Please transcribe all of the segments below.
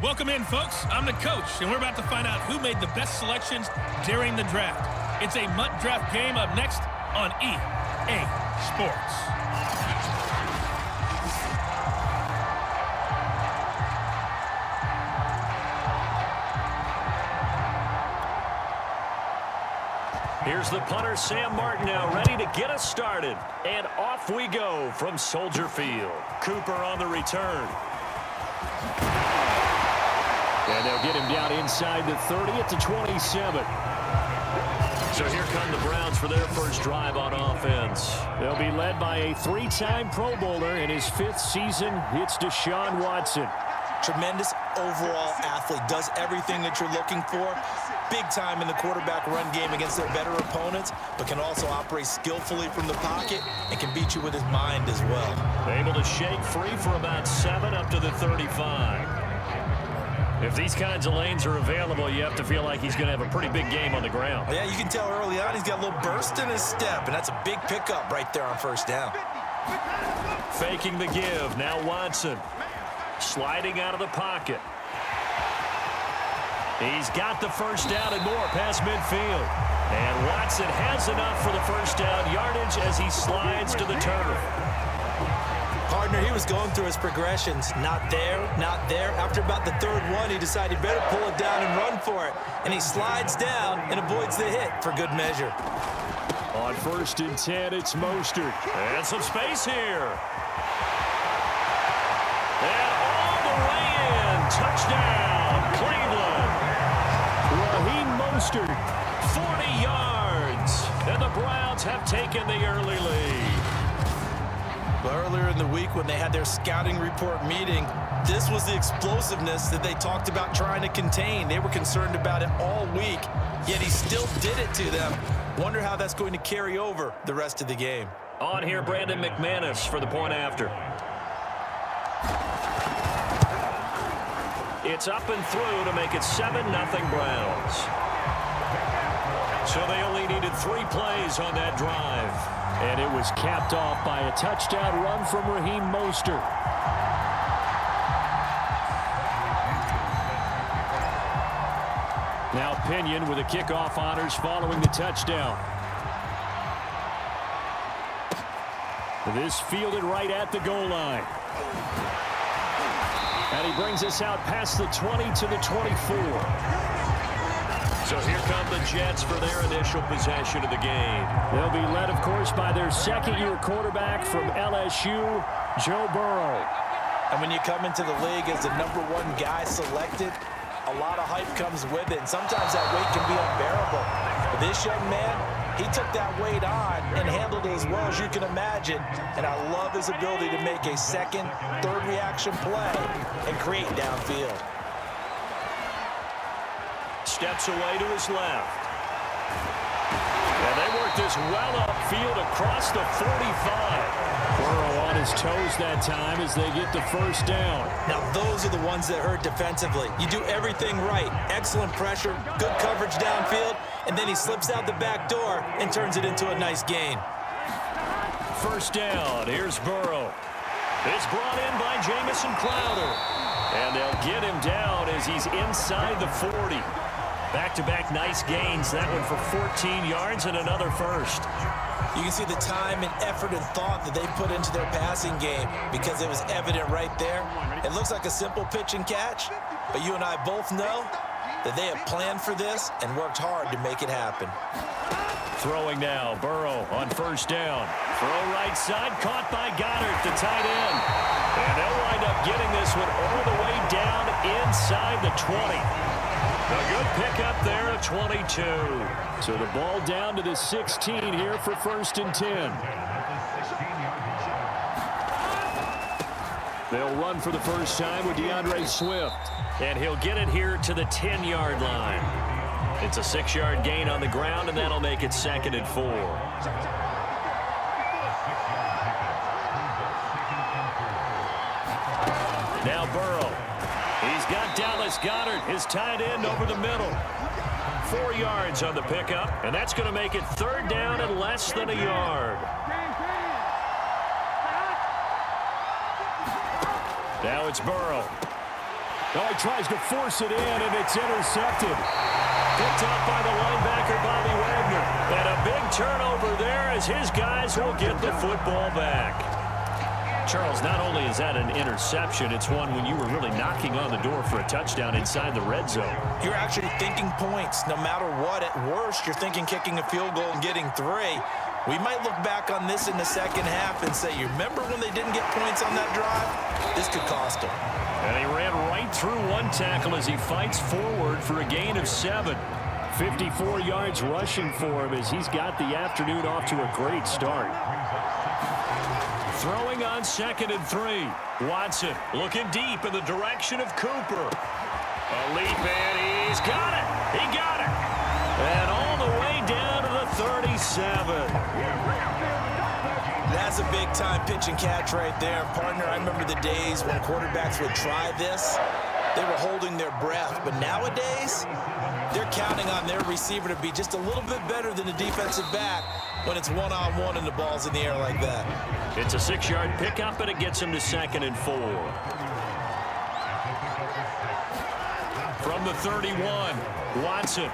Welcome in, folks. I'm the coach, and we're about to find out who made the best selections during the draft. It's a MUT draft game up next on EA Sports. Here's the punter, Sam Martin, now ready to get us started. And off we go from Soldier Field. Cooper on the return. And they'll get him down inside the 30 at the 27. So here come the Browns for their first drive on offense. They'll be led by a three-time Pro Bowler in his fifth season. It's Deshaun Watson. Tremendous overall athlete, does everything that you're looking for. Big time in the quarterback run game against their better opponents, but can also operate skillfully from the pocket and can beat you with his mind as well. Able to shake free for about 7 up to the 35. If these kinds of lanes are available, you have to feel like he's going to have a pretty big game on the ground. Yeah, you can tell early on he's got a little burst in his step, and that's a big pickup right there on first down. Faking the give. Now Watson. Sliding out of the pocket. He's got the first down and more past midfield. And Watson has enough for the first down yardage as he slides to the turf. Partner, he was going through his progressions. Not there, not there. After about the third one, he decided he better pull it down and run for it. And he slides down and avoids the hit for good measure. On 1st and 10, it's Mostert. And some space here. And all the way in. Touchdown, Cleveland. Raheem Mostert, 40 yards. And the Browns have taken the early lead. But earlier in the week when they had their scouting report meeting, this was the explosiveness that they talked about trying to contain. They were concerned about it all week, yet he still did it to them. Wonder how that's going to carry over the rest of the game. On here, Brandon McManus for the point after. It's up and through to make it 7-0 Browns. So they only needed 3 plays on that drive. And it was capped off by a touchdown run from Raheem Mostert. Now Pinion with the kickoff honors following the touchdown. This fielded right at the goal line. And he brings us out past the 20 to the 24. So here come the Jets for their initial possession of the game. They'll be led, of course, by their second-year quarterback from LSU, Joe Burrow. And when you come into the league as the #1 guy selected, a lot of hype comes with it. And sometimes that weight can be unbearable. But this young man, he took that weight on and handled it as well as you can imagine. And I love his ability to make a second, third reaction play and create downfield. Steps away to his left. And they work this well upfield across the 45. Burrow on his toes that time as they get the first down. Now those are the ones that hurt defensively. You do everything right. Excellent pressure, good coverage downfield, and then he slips out the back door and turns it into a nice gain. First down. Here's Burrow. It's brought in by Jamison Crowder. And they'll get him down as he's inside the 40. Back-to-back nice gains. That one for 14 yards and another first. You can see the time and effort and thought that they put into their passing game because it was evident right there. It looks like a simple pitch and catch, but you and I both know that they have planned for this and worked hard to make it happen. Throwing now, Burrow on first down. Throw right side, caught by Goddard, the tight end. And they'll wind up getting this one all the way down inside the 20. A good pickup there at 22. So the ball down to the 16 here for 1st and 10. They'll run for the first time with DeAndre Swift. And he'll get it here to the 10-yard line. It's a 6-yard gain on the ground, and that'll make it 2nd and 4. Now Burrow. He's got Dallas Goedert, his tight end, over the middle. 4 yards on the pickup, and that's going to make it 3rd down and less than a yard. Now it's Burrow. Oh, he tries to force it in, and it's intercepted. Picked up by the linebacker, Bobby Wagner. And a big turnover there as his guys will get the football back. Charles, not only is that an interception, it's one when you were really knocking on the door for a touchdown inside the red zone. You're actually thinking points. No matter what, at worst, you're thinking kicking a field goal and getting 3. We might look back on this in the second half and say, you remember when they didn't get points on that drive? This could cost them. And he ran right through one tackle as he fights forward for a gain of 7. 54 yards rushing for him as he's got the afternoon off to a great start. Throwing on 2nd and 3. Watson looking deep in the direction of Cooper. A leap, and he's got it. He got it. And all the way down to the 37. That's a big-time pitch and catch right there. Partner, I remember the days when quarterbacks would try this. They were holding their breath. But nowadays, they're counting on their receiver to be just a little bit better than the defensive back when it's one-on-one and the ball's in the air like that. It's a 6-yard pickup, and it gets him to 2nd and 4. From the 31, Watson.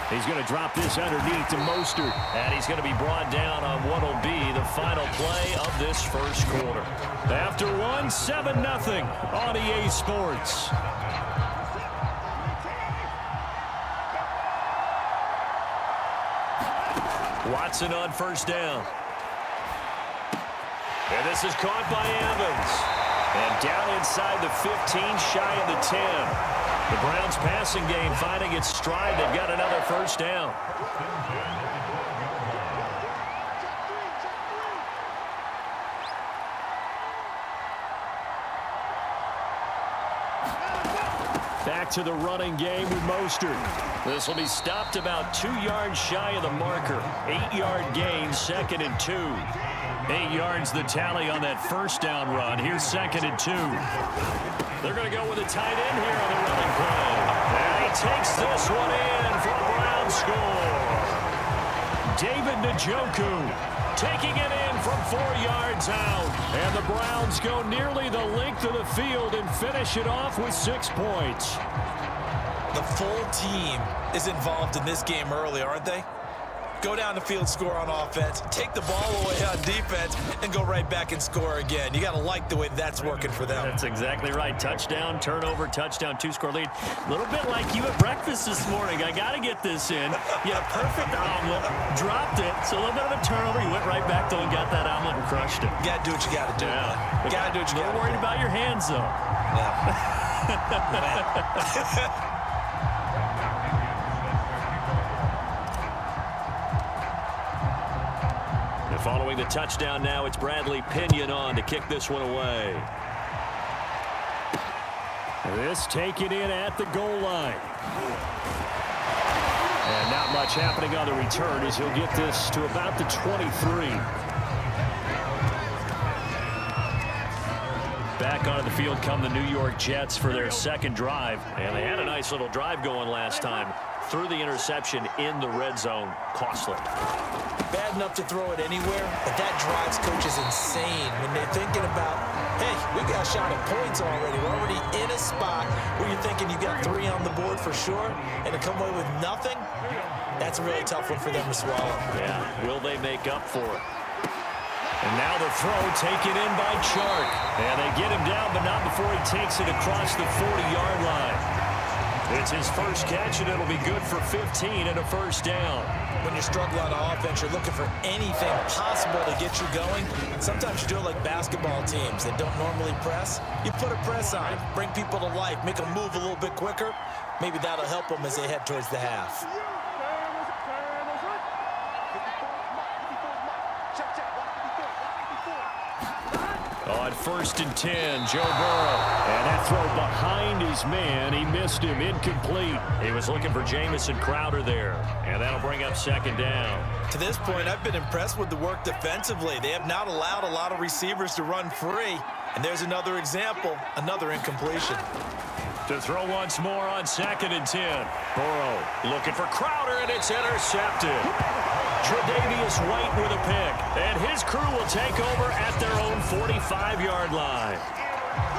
He's going to drop this underneath to Mostert. And he's going to be brought down on what will be the final play of this first quarter. After one, 7-0 on EA Sports. Watson on first down. And this is caught by Evans. And down inside the 15, shy of the 10. The Browns passing game finding its stride. They've got another first down. Back to the running game with Mostert. This will be stopped about 2 yards shy of the marker. 8-yard gain, 2nd and 2. 8 yards the tally on that first down run. Here's 2nd and 2. They're going to go with a tight end here on the running play. And he takes this one in for a Brown score. David Njoku taking it in from 4 yards out. And the Browns go nearly the length of the field and finish it off with 6 points. The full team is involved in this game early, aren't they? Go down the field, score on offense, take the ball away on defense, and go right back and score again. You got to like the way that's working for them. That's exactly right. Touchdown, turnover, touchdown, 2-score lead. A little bit like you at breakfast this morning. I got to get this in. You had a perfect omelet, dropped it, so a little bit of a turnover. You went right back, though, and got that omelet and crushed it. You got to do what you got to do. Yeah. You got to do what you got to do. A little worried about your hands, though. Yeah. Following the touchdown now, it's Bradley Pinion on to kick this one away. This taken in at the goal line. And not much happening on the return as he'll get this to about the 23. Back onto the field come the New York Jets for their second drive. And they had a nice little drive going last time. Threw the interception in the red zone. Costly. Bad enough to throw it anywhere, but that drives coaches insane when they're thinking about, hey, we got a shot at points already. We're already in a spot where you're thinking you got 3 on the board for sure, and to come away with nothing, that's a really tough one for them to swallow. Yeah, will they make up for it? And now the throw taken in by Chark. And they get him down, but not before he takes it across the 40-yard line. It's his first catch, and it'll be good for 15 and a first down. When you struggle on offense, you're looking for anything possible to get you going. Sometimes you do it like basketball teams that don't normally press. You put a press on, bring people to life, make them move a little bit quicker. Maybe that'll help them as they head towards the half. On 1st and 10, Joe Burrow. And that throw behind his man. He missed him. Incomplete. He was looking for Jamison Crowder there. And that'll bring up 2nd down. To this point, I've been impressed with the work defensively. They have not allowed a lot of receivers to run free. And there's another example, another incompletion. To throw once more on 2nd and 10. Burrow looking for Crowder, and it's intercepted. Tre'Davious White with a pick, and his crew will take over at their own 45-yard line.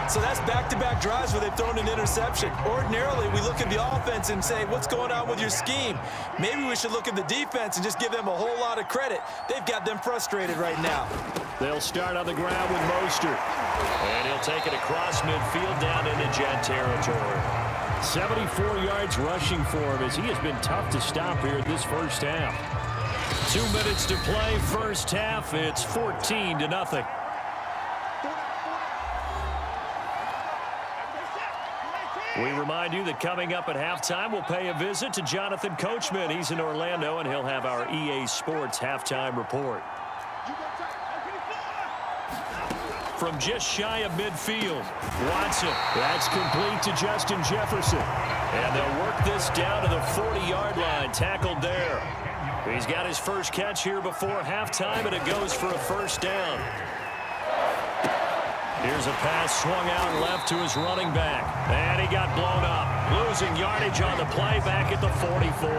So that's back-to-back drives where they've thrown an interception. Ordinarily, we look at the offense and say, what's going on with your scheme? Maybe we should look at the defense and just give them a whole lot of credit. They've got them frustrated right now. They'll start on the ground with Mostert. And he'll take it across midfield down into Jet territory. 74 yards rushing for him as he has been tough to stop here this first half. 2 minutes to play, first half. It's 14-0. We remind you that coming up at halftime, we'll pay a visit to Jonathan Coachman. He's in Orlando, and he'll have our EA Sports halftime report. From just shy of midfield, Watson. That's complete to Justin Jefferson. And they'll work this down to the 40-yard line, tackled there. He's got his first catch here before halftime, and it goes for a first down. Here's a pass swung out left to his running back. And he got blown up. Losing yardage on the play back at the 44.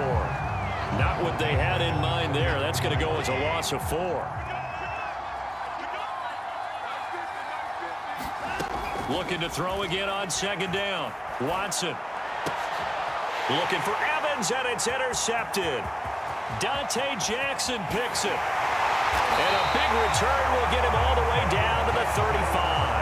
Not what they had in mind there. That's going to go as a loss of 4. Looking to throw again on 2nd down. Watson. Looking for Evans, and it's intercepted. Dante Jackson picks it. And a big return will get him all the way down to the 35.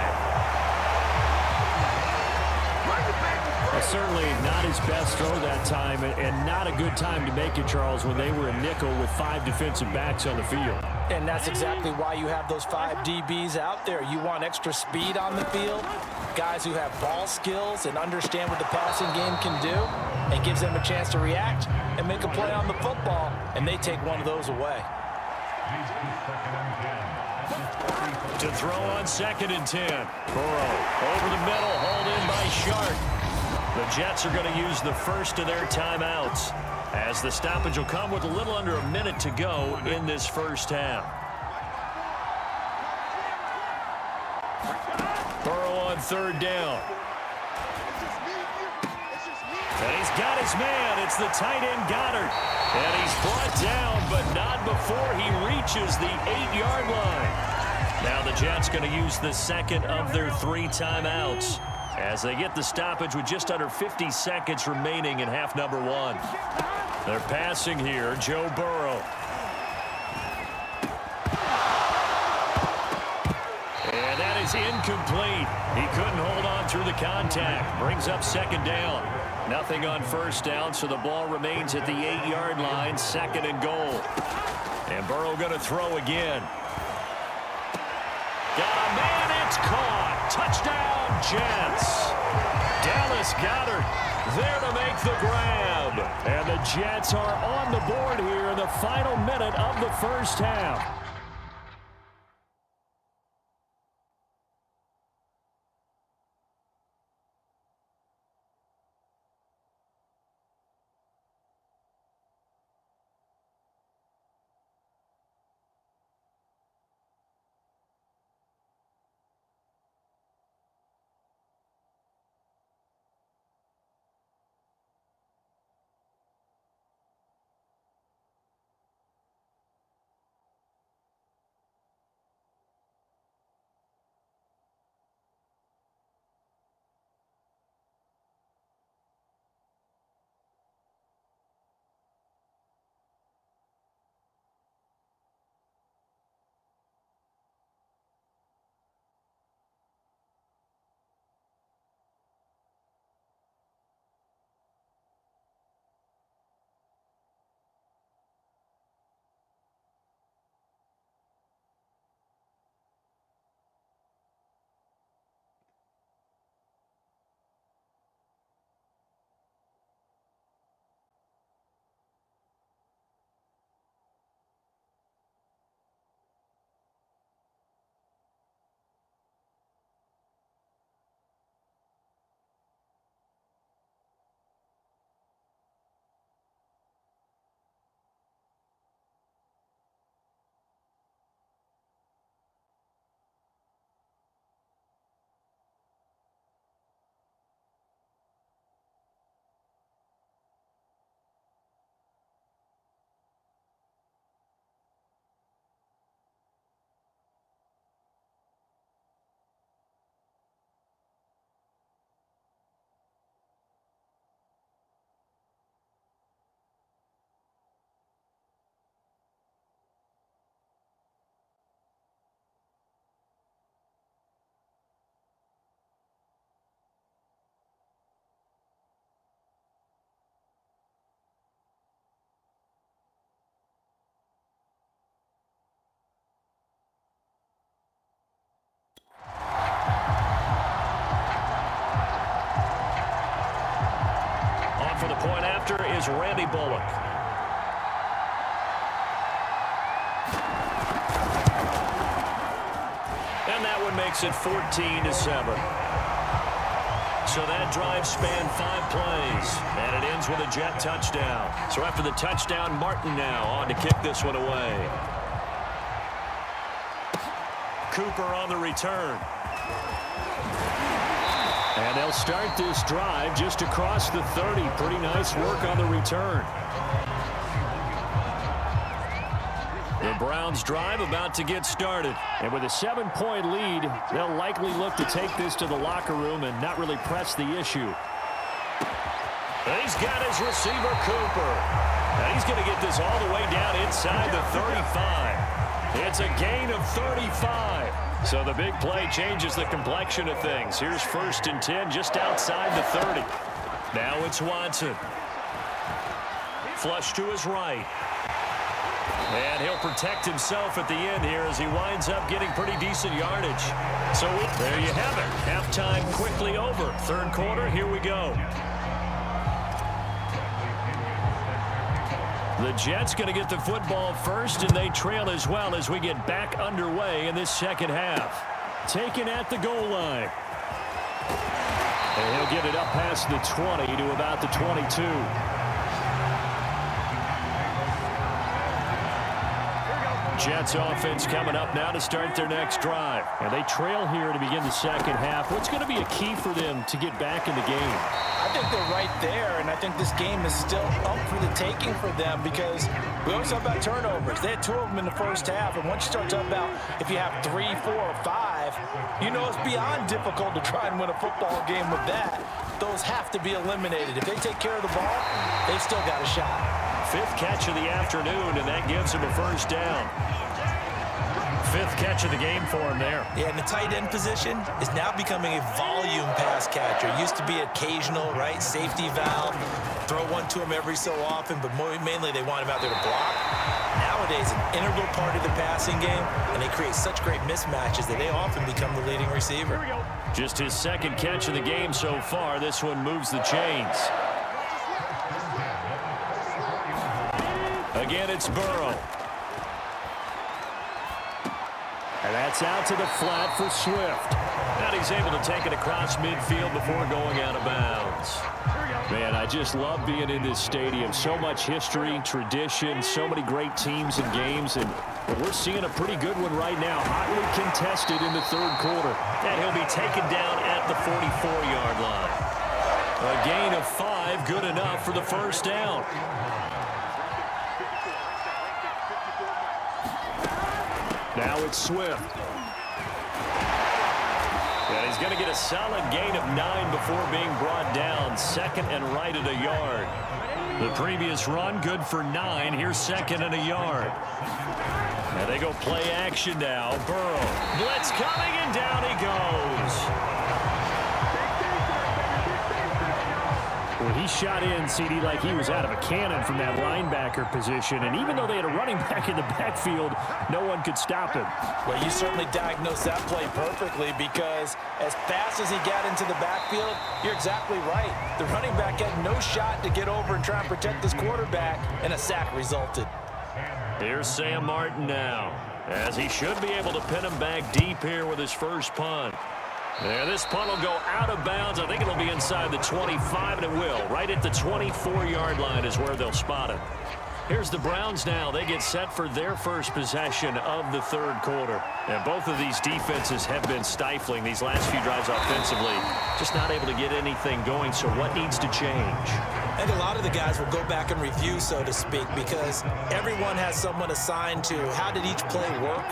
Certainly not his best throw that time, and not a good time to make it, Charles, when they were a nickel with 5 defensive backs on the field. And that's exactly why you have those 5 DBs out there. You want extra speed on the field, guys who have ball skills and understand what the passing game can do, and gives them a chance to react and make a play on the football, and they take one of those away. To throw on 2nd and 10. Burrow over the middle, hauled in by Shark. The Jets are going to use the first of their timeouts, as the stoppage will come with a little under a minute to go in this first half. Burrow on 3rd down. And he's got his man. It's the tight end Goddard. And he's brought down, but not before he reaches the 8-yard line. Now the Jets going to use the second of their 3 timeouts, as they get the stoppage with just under 50 seconds remaining in half number 1. They're passing here, Joe Burrow. And that is incomplete. He couldn't hold on through the contact. Brings up 2nd down. Nothing on 1st down, so the ball remains at the 8-yard line, 2nd and goal. And Burrow going to throw again. Got a man, it's caught. Touchdown, Jets. Dallas Goedert there to make the grab. And the Jets are on the board here in the final minute of the first half. point after is Randy Bullock. And that one makes it 14-7. So that drive spanned 5 plays, and it ends with a Jet touchdown. So after the touchdown, Martin now on to kick this one away. Cooper on the return. And they'll start this drive just across the 30. Pretty nice work on the return. The Browns drive about to get started. And with a 7-point lead, they'll likely look to take this to the locker room and not really press the issue. He's got his receiver, Cooper. And he's going to get this all the way down inside the 35. It's a gain of 35. So the big play changes the complexion of things. Here's 1st and 10 just outside the 30. Now it's Watson. Flush to his right. And he'll protect himself at the end here as he winds up getting pretty decent yardage. So there you have it. Halftime quickly over. 3rd quarter, here we go. The Jets going to get the football first, and they trail as well as we get back underway in this 2nd half. Taken at the goal line. And he'll get it up past the 20 to about the 22. Jets offense coming up now to start their next drive. And they trail here to begin the 2nd half. What's going to be a key for them to get back in the game? I think they're right there, and I think this game is still up for the taking for them because we always talk about turnovers. They had 2 of them in the 1st half, and once you start talking about if you have 3, 4, or 5, you know it's beyond difficult to try and win a football game with that. Those have to be eliminated. If they take care of the ball, they've still got a shot. 5th catch of the afternoon, and that gives him a 1st down. 5th catch of the game for him there. Yeah, and the tight end position is now becoming a volume pass catcher. Used to be occasional, right? Safety valve. Throw one to him every so often, but mainly they want him out there to block. Nowadays, an integral part of the passing game, and they create such great mismatches that they often become the leading receiver. Just his 2nd catch of the game so far. This one moves the chains. Again, it's Burrow. And that's out to the flat for Swift. And he's able to take it across midfield before going out of bounds. Man, I just love being in this stadium. So much history, tradition, so many great teams and games. And we're seeing a pretty good one right now. Hotly contested in the 3rd quarter. And he'll be taken down at the 44-yard line. A gain of 5, good enough for the 1st down. Now it's Swift. And he's going to get a solid gain of 9 before being brought down. 2nd and right at a yard. The previous run, good for 9. Here's 2nd and a yard. And they go play action now. Burrow. Blitz coming, and down he goes. Well, he shot in, CD, like he was out of a cannon from that linebacker position. And even though they had a running back in the backfield, no one could stop him. Well, you certainly diagnosed that play perfectly because as fast as he got into the backfield, you're exactly right. The running back had no shot to get over and try and protect this quarterback, and a sack resulted. Here's Sam Martin now, as he should be able to pin him back deep here with his 1st punt. And this punt will go out of bounds. I think it'll be inside the 25, and it will. Right at the 24-yard line is where they'll spot it. Here's the Browns now. They get set for their 1st possession of the 3rd quarter. And both of these defenses have been stifling these last few drives offensively. Just not able to get anything going, so what needs to change? And a lot of the guys will go back and review, so to speak, because everyone has someone assigned to how did each play work.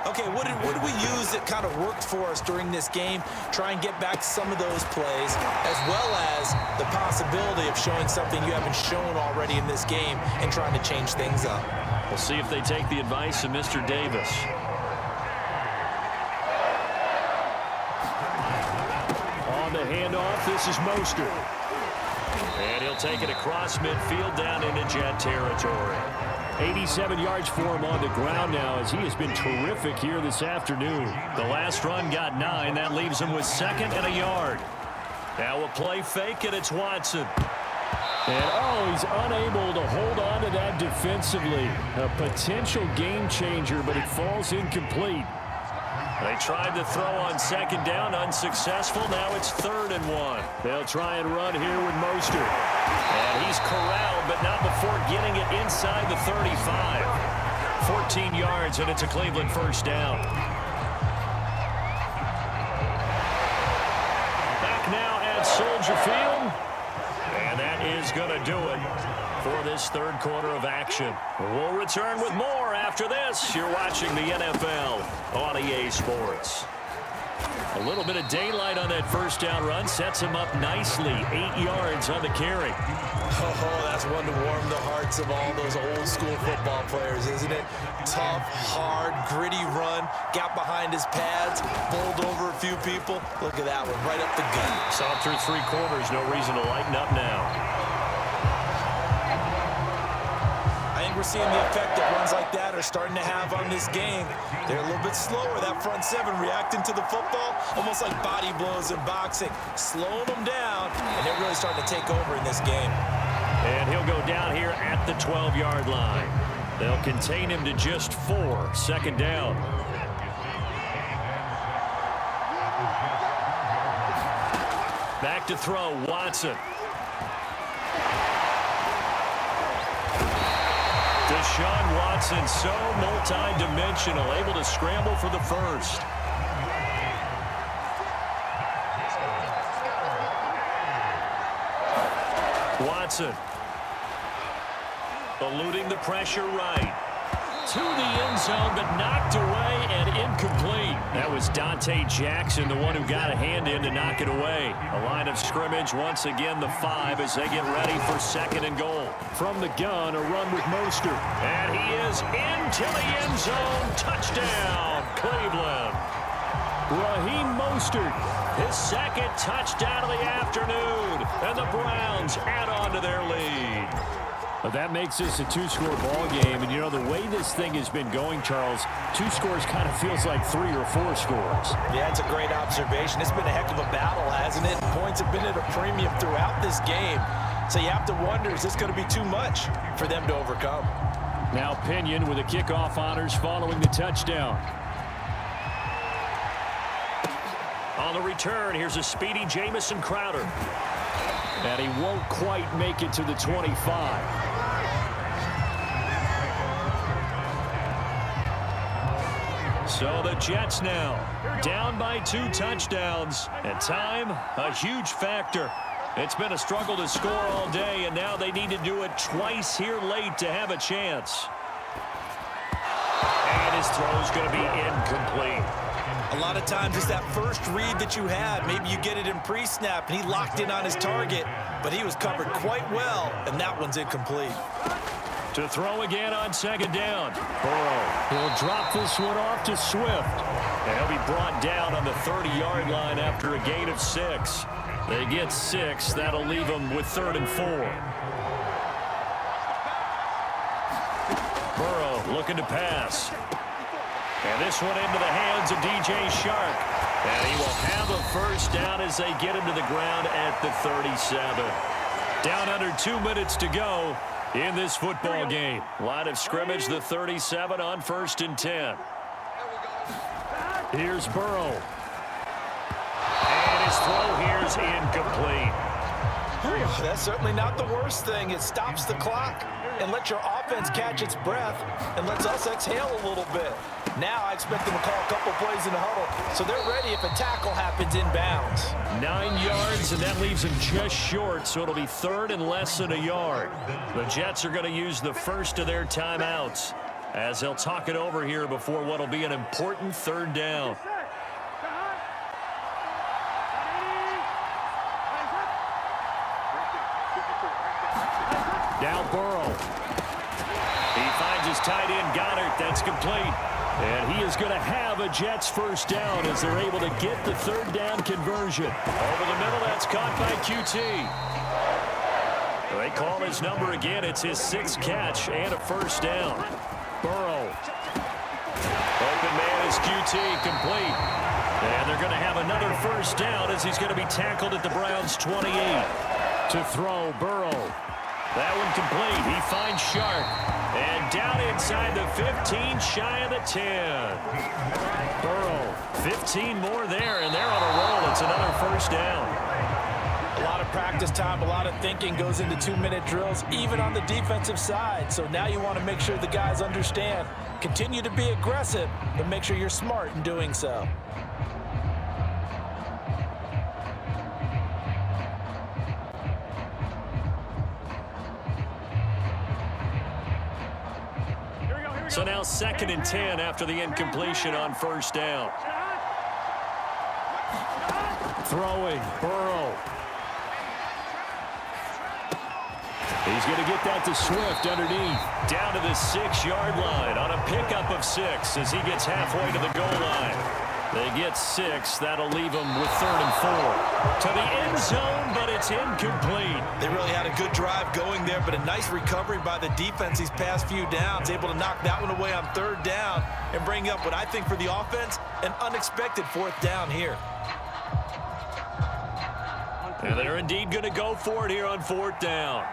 Okay, what did we use that kind of worked for us during this game? Try and get back some of those plays, as well as the possibility of showing something you haven't shown already in this game and trying to change things up. We'll see if they take the advice of Mr. Davis. On the handoff, this is Mostert. And he'll take it across midfield down into Jet territory. 87 yards for him on the ground now as he has been terrific here this afternoon. The last run got 9. That leaves him with 2nd and a yard. Now a play fake, and it's Watson. And, oh, he's unable to hold on to that defensively. A potential game changer, but it falls incomplete. They tried to throw on second down, unsuccessful. Now it's 3rd and 1. They'll try and run here with Mostert. And he's corralled, but not before getting it inside the 35. 14 yards, and it's a Cleveland first down. Back now at Soldier Field. And that is going to do it for this 3rd quarter of action. We'll return with more after this. You're watching the NFL on EA Sports. A little bit of daylight on that first down run sets him up nicely. 8 yards on the carry. Oh, that's one to warm the hearts of all those old school football players, isn't it? Tough, hard, gritty run. Got behind his pads, bowled over a few people. Look at that one, right up the gut. Saw through 3 quarters. No reason to lighten up now. I think we're seeing the effect that runs like that are starting to have on this game. They're a little bit slower, that front 7 reacting to the football, almost like body blows in boxing, slowing them down, and they're really starting to take over in this game. And he'll go down here at the 12-yard line. They'll contain him to just 4. 2nd down. Back to throw, Watson. Deshaun Watson, so multi-dimensional, able to scramble for the first. Watson. Eluding the pressure right. To the end zone, but knocked away and incomplete. That was Dante Jackson, the one who got a hand in to knock it away. A line of scrimmage, once again the 5 as they get ready for 2nd and goal. From the gun, a run with Mostert. And he is into the end zone. Touchdown, Cleveland. Raheem Mostert, his 2nd touchdown of the afternoon. And the Browns add on to their lead. But that makes this a 2-score ball game. And, you know, the way this thing has been going, Charles, 2 scores kind of feels like 3 or 4 scores. Yeah, it's a great observation. It's been a heck of a battle, hasn't it? Points have been at a premium throughout this game. So you have to wonder, is this going to be too much for them to overcome? Now Pinion with the kickoff honors following the touchdown. On the return, here's a speedy Jamison Crowder. And he won't quite make it to the 25. So the Jets now down by 2 touchdowns. And time, a huge factor. It's been a struggle to score all day, and now they need to do it twice here late to have a chance. And his throw's going to be incomplete. A lot of times it's that first read that you had. Maybe you get it in pre-snap, and he locked in on his target, but he was covered quite well, and that one's incomplete. To throw again on 2nd down. Burrow. He'll drop this one off to Swift. And he'll be brought down on the 30-yard line after a gain of 6. They get 6. That'll leave them with 3rd and 4. Burrow looking to pass. And this one into the hands of DJ Shark. And he will have a first down as they get him to the ground at the 37. Down under 2 minutes to go in this football game. Line of scrimmage, the 37 on 1st and 10. Here's Burrow. And his throw here's incomplete. That's certainly not the worst thing. It stops the clock and lets your offense catch its breath and lets us exhale a little bit. Now I expect them to call a couple plays in the huddle, so they're ready if a tackle happens inbounds. 9 yards, and that leaves them just short, so it'll be 3rd and less than a yard. The Jets are going to use the first of their timeouts as they'll talk it over here before what will be an important 3rd down. Now Burrow. He finds his tight end, Goddard. That's complete. And he is going to have a Jets first down as they're able to get the 3rd down conversion. Over the middle, that's caught by QT. They call his number again. It's his 6th catch and a first down. Burrow. Open man is QT, complete. And they're going to have another first down as he's going to be tackled at the Browns' 28. To throw, Burrow. That one complete. He finds Sharp. And down inside the 15, shy of the 10. Burrow, 15 more there, and they're on a roll. It's another first down. A lot of practice time, a lot of thinking goes into 2-minute drills, even on the defensive side. So now you want to make sure the guys understand. Continue to be aggressive, but make sure you're smart in doing so. So now 2nd and 10 after the incompletion on first down. Throwing, Burrow. He's going to get that to Swift underneath. Down to the 6-yard line on a pickup of 6 as he gets halfway to the goal line. They get 6. That'll leave them with 3rd and 4. To the end zone, but it's incomplete. They really had a good drive going there, but a nice recovery by the defense these past few downs. Able to knock that one away on 3rd down and bring up what I think for the offense, an unexpected 4th down here. And they're indeed going to go for it here on 4th down.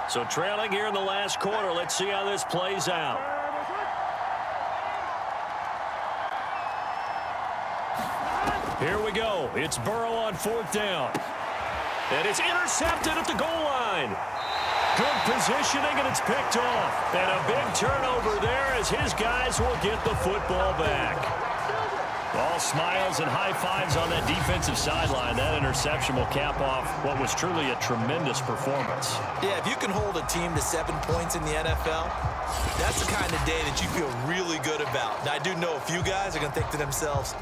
So trailing here in the last quarter. Let's see how this plays out. Here we go. It's Burrow on 4th down. And it's intercepted at the goal line. Good positioning, and it's picked off. And a big turnover there as his guys will get the football back. All smiles and high fives on that defensive sideline. That interception will cap off what was truly a tremendous performance. Yeah, if you can hold a team to 7 points in the NFL, that's the kind of day that you feel really good about. Now, I do know a few guys are going to think to themselves,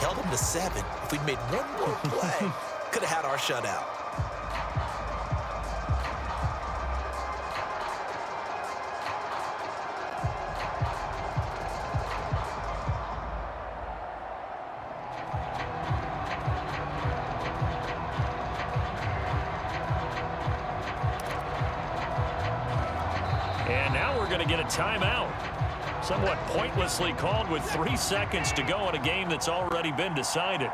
held them to 7. If we'd made one more play, could have had our shutout. And now we're going to get a timeout. Somewhat pointlessly called with 3 seconds to go in a game that's already been decided.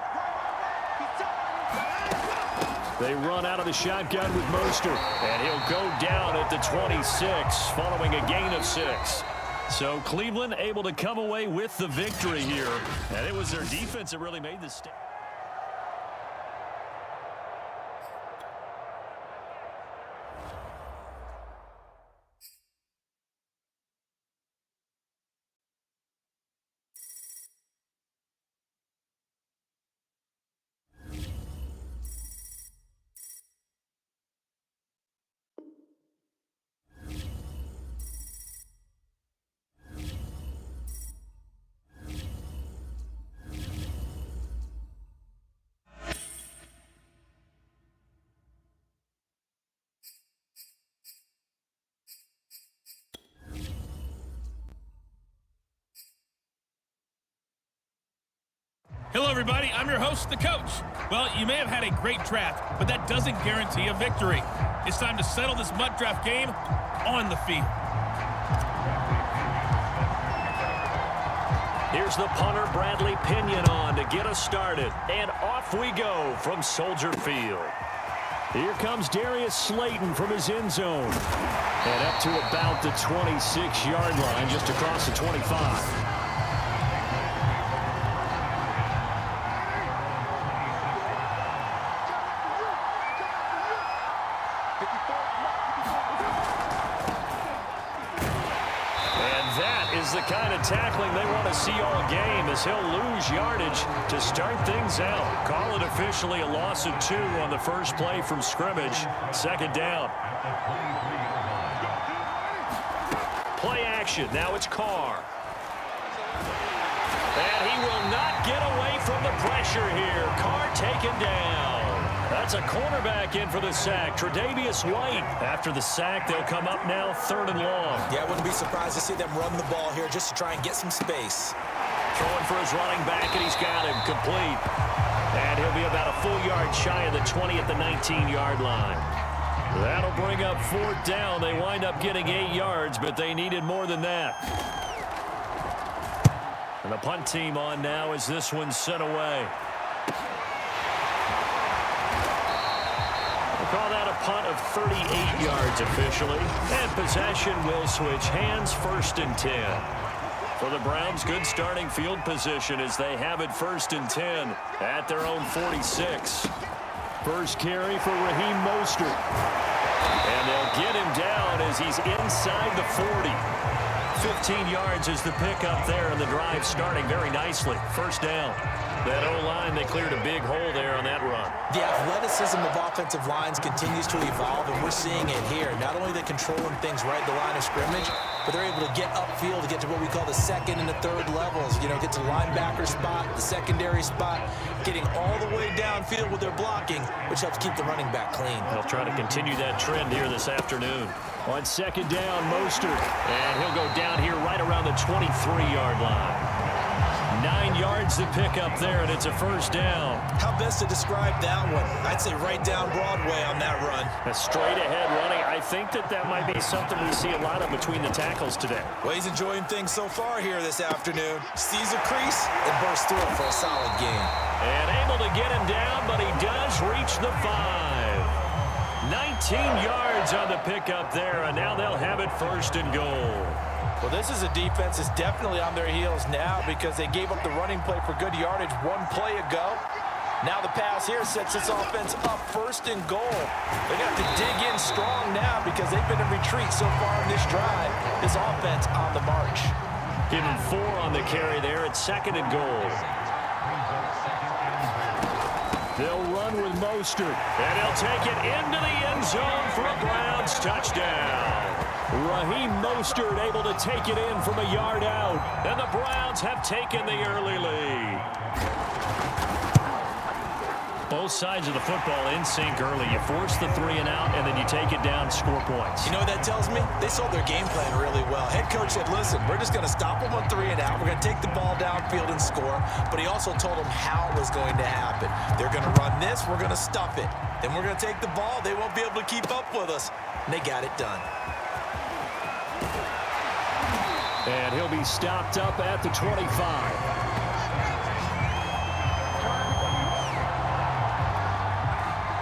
They run out of the shotgun with Mostert, and he'll go down at the 26 following a gain of 6. So Cleveland able to come away with the victory here, and it was their defense that really made the step. Hello, everybody. I'm your host, the coach. Well, you may have had a great draft, but that doesn't guarantee a victory. It's time to settle this mud draft game on the field. Here's the punter, Bradley Pinion, on to get us started. And off we go from Soldier Field. Here comes Darius Slayton from his end zone. And up to about the 26-yard line, just across the 25. The kind of tackling they want to see all game as he'll lose yardage to start things out. Call it officially a loss of 2 on the first play from scrimmage. 2nd down. Play action. Now it's Carr. And he will not get away from the pressure here. Carr taken down. That's a cornerback in for the sack, Tre'Davious White. After the sack, they'll come up now 3rd and long. Yeah, I wouldn't be surprised to see them run the ball here just to try and get some space. Throwing for his running back, and he's got him complete. And he'll be about a full yard shy of the 20 at the 19-yard line. That'll bring up 4th down. They wind up getting 8 yards, but they needed more than that. And the punt team on now as this one's sent away. call that a punt of 38 yards officially. And possession will switch hands, 1st and 10. For the Browns, good starting field position as they have it 1st and 10 at their own 46. First carry for Raheem Mostert. And they'll get him down as he's inside the 40. 15 yards is the pickup there, and the drive starting very nicely. 1st down. That O-line, they cleared a big hole there on that run. The athleticism of offensive lines continues to evolve, and we're seeing it here. Not only are they controlling things right at the line of scrimmage, but they're able to get upfield to get to what we call the 2nd and the 3rd levels. You know, get to the linebacker spot, the secondary spot, getting all the way downfield with their blocking, which helps keep the running back clean. They'll try to continue that trend here this afternoon. On 2nd down, Mostert, and he'll go down here right around the 23-yard line. 9 yards to pick up there, and it's a 1st down. How best to describe that one? I'd say right down Broadway on that run. A straight-ahead running. I think that might be something we see a lot of between the tackles today. Well, he's enjoying things so far here this afternoon. Sees a crease and bursts through it for a solid gain. And able to get him down, but he does reach the 5. 19 yards on the pickup there, and now they'll have it 1st and goal. Well, this is a defense that's definitely on their heels now because they gave up the running play for good yardage 1 play ago. Now the pass here sets this offense up 1st and goal. They're going to have to dig in strong now because they've been in retreat so far in this drive. This offense on the march. Give him 4 on the carry there at 2nd and goal. They'll run with Mostert, and he'll take it into the end zone for a Browns touchdown. Raheem Mostert able to take it in from a yard out, and the Browns have taken the early lead. Both sides of the football in sync early. You force the 3 and out, and then you take it down, score points. You know what that tells me? They sold their game plan really well. Head coach said, listen, we're just going to stop them on 3 and out. We're going to take the ball downfield and score. But he also told them how it was going to happen. They're going to run this. We're going to stuff it. Then we're going to take the ball. They won't be able to keep up with us. And they got it done. And he'll be stopped up at the 25.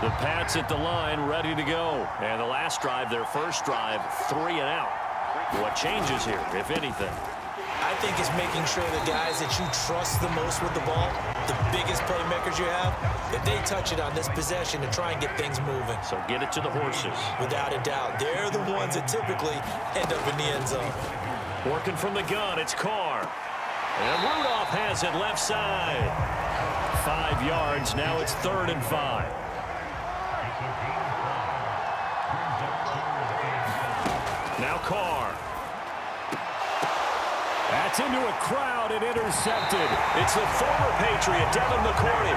The Pats at the line, ready to go. And the last drive, their first drive, 3 and out. What changes here, if anything? I think it's making sure the guys that you trust the most with the ball, the biggest playmakers you have, that they touch it on this possession to try and get things moving. So get it to the horses. Without a doubt. They're the ones that typically end up in the end zone. Working from the gun, it's Carr. And Rudolph has it left side. 5 yards, now it's 3rd and 5. Now Carr. That's into a crowd and intercepted. It's the former Patriot, Devin McCourty.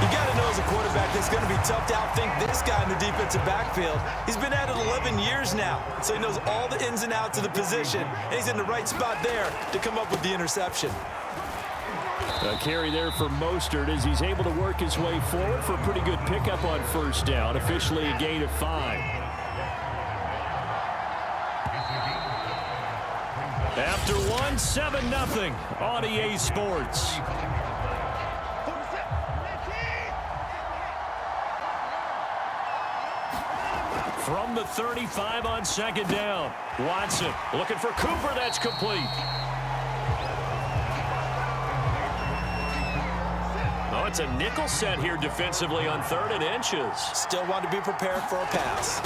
You got to know as a quarterback it's going to be tough to outthink this guy in the defensive backfield. He's been at it 11 years now, so he knows all the ins and outs of the position, and he's in the right spot there to come up with the interception. A carry there for Mostert as he's able to work his way forward for a pretty good pickup on 1st down, officially a gain of 5. After 1, 7-0 on EA Sports. From the 35 on 2nd down. Watson looking for Cooper. That's complete. Oh, it's a nickel set here defensively on 3rd and inches. Still want to be prepared for a pass.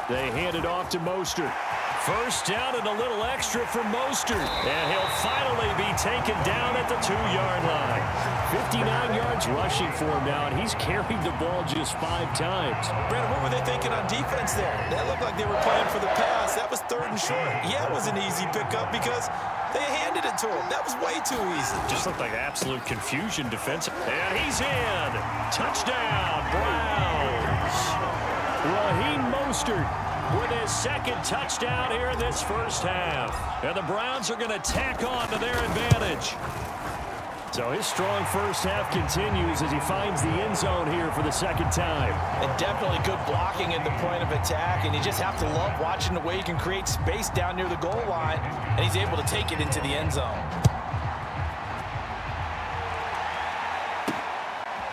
They hand it off to Mostert. First down and a little extra for Mostert. And he'll finally be taken down at the 2-yard line. 59 yards rushing for him now, and he's carried the ball just 5 times. Brandon, what were they thinking on defense there? That looked like they were playing for the pass. That was 3rd and short. Yeah, it was an easy pickup because they handed it to him. That was way too easy. Just looked like absolute confusion defensive. And he's in. Touchdown, Browns. Raheem Mostert with his 2nd touchdown here in this first half. And the Browns are going to tack on to their advantage. So his strong first half continues as he finds the end zone here for the 2nd time. And definitely good blocking in the point of attack, and you just have to love watching the way he can create space down near the goal line, and he's able to take it into the end zone.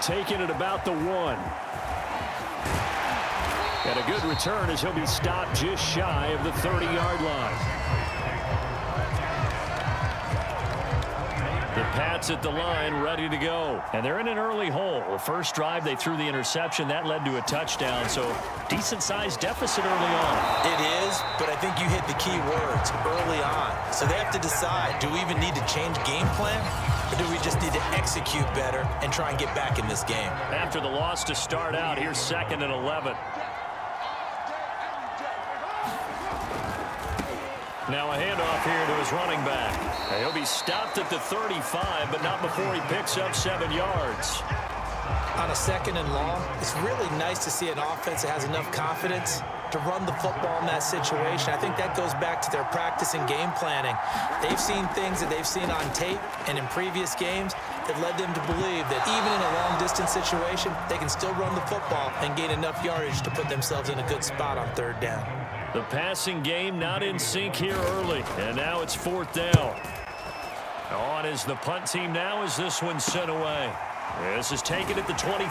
Taking it about the 1. And a good return as he'll be stopped just shy of the 30-yard line. The Pats at the line, ready to go. And they're in an early hole. The first drive, they threw the interception. That led to a touchdown, so decent-sized deficit early on. It is, but I think you hit the key words, early on. So they have to decide, do we even need to change game plan? Or do we just need to execute better and try and get back in this game? After the loss to start out, here's 2nd and 11. Now a handoff here to his running back. And he'll be stopped at the 35, but not before he picks up 7 yards. On a 2nd and long, it's really nice to see an offense that has enough confidence to run the football in that situation. I think that goes back to their practice and game planning. They've seen things that they've seen on tape and in previous games that led them to believe that even in a long-distance situation, they can still run the football and gain enough yardage to put themselves in a good spot on 3rd down. The passing game not in sync here early, and now it's 4th down. On is the punt team now as this one's sent away. This is taken at the 23.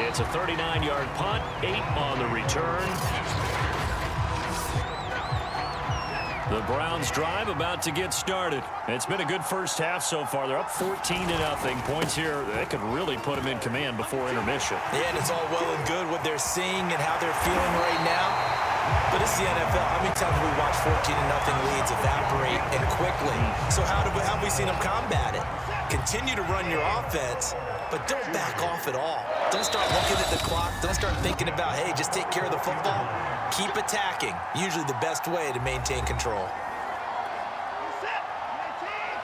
It's a 39-yard punt, 8 on the return. The Browns drive about to get started. It's been a good first half so far. They're up 14-0. Points here, they could really put them in command before intermission. Yeah, and it's all well and good what they're seeing and how they're feeling right now. But it's the NFL. How many times have we watched 14-0 leads evaporate and quickly? So how have we seen them combat it? Continue to run your offense, but don't back off at all. Don't start looking at the clock. Don't start thinking about, hey, just take care of the football. Keep attacking. Usually the best way to maintain control.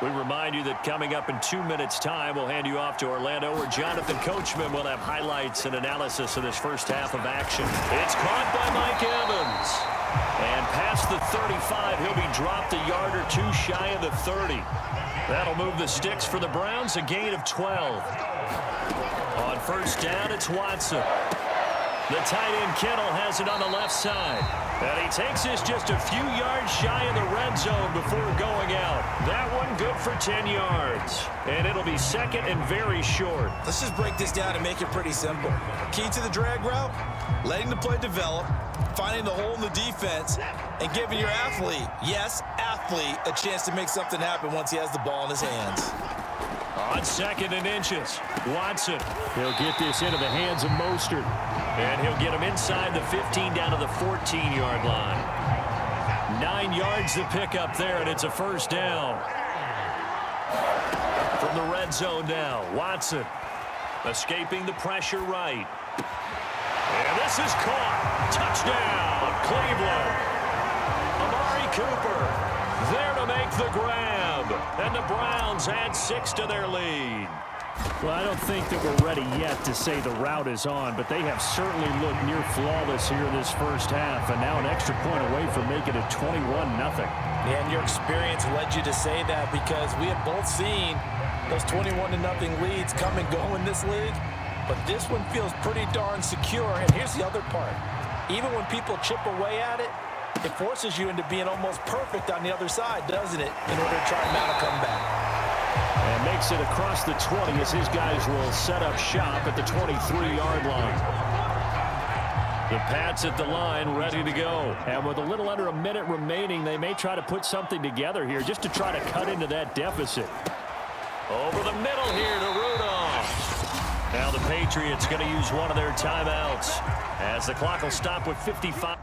We remind you that coming up in 2 minutes' time, we'll hand you off to Orlando, where Jonathan Coachman will have highlights and analysis of this first half of action. It's caught by Mike Evans. And past the 35, he'll be dropped a yard or two shy of the 30. That'll move the sticks for the Browns, a gain of 12. On 1st down, it's Watson. The tight end Kittle has it on the left side. And he takes this just a few yards shy of the red zone before going out. That one good for 10 yards. And it'll be 2nd and very short. Let's just break this down and make it pretty simple. Key to the drag route, letting the play develop, finding the hole in the defense, and giving your athlete, yes, athlete, a chance to make something happen once he has the ball in his hands. On 2nd and inches, Watson. He'll get this into the hands of Mostert. And he'll get him inside the 15 down to the 14-yard line. 9 yards to pick up there, and it's a 1st down. From the red zone now, Watson escaping the pressure right. And this is caught. Touchdown, Cleveland. Amari Cooper there to make the grab. And the Browns add 6 to their lead. Well, I don't think that we're ready yet to say the route is on, but they have certainly looked near flawless here this first half, and now an extra point away from making it 21-0. Yeah, and your experience led you to say that, because we have both seen those 21-0 leads come and go in this league, but this one feels pretty darn secure. And here's the other part. Even when people chip away at it, it forces you into being almost perfect on the other side, doesn't it, in order to try and mount a comeback. And makes it across the 20 as his guys will set up shop at the 23-yard line. The Pats at the line, ready to go. And with a little under a minute remaining, they may try to put something together here just to try to cut into that deficit. Over the middle here to Rudolph. Now the Patriots going to use one of their timeouts as the clock will stop with 55.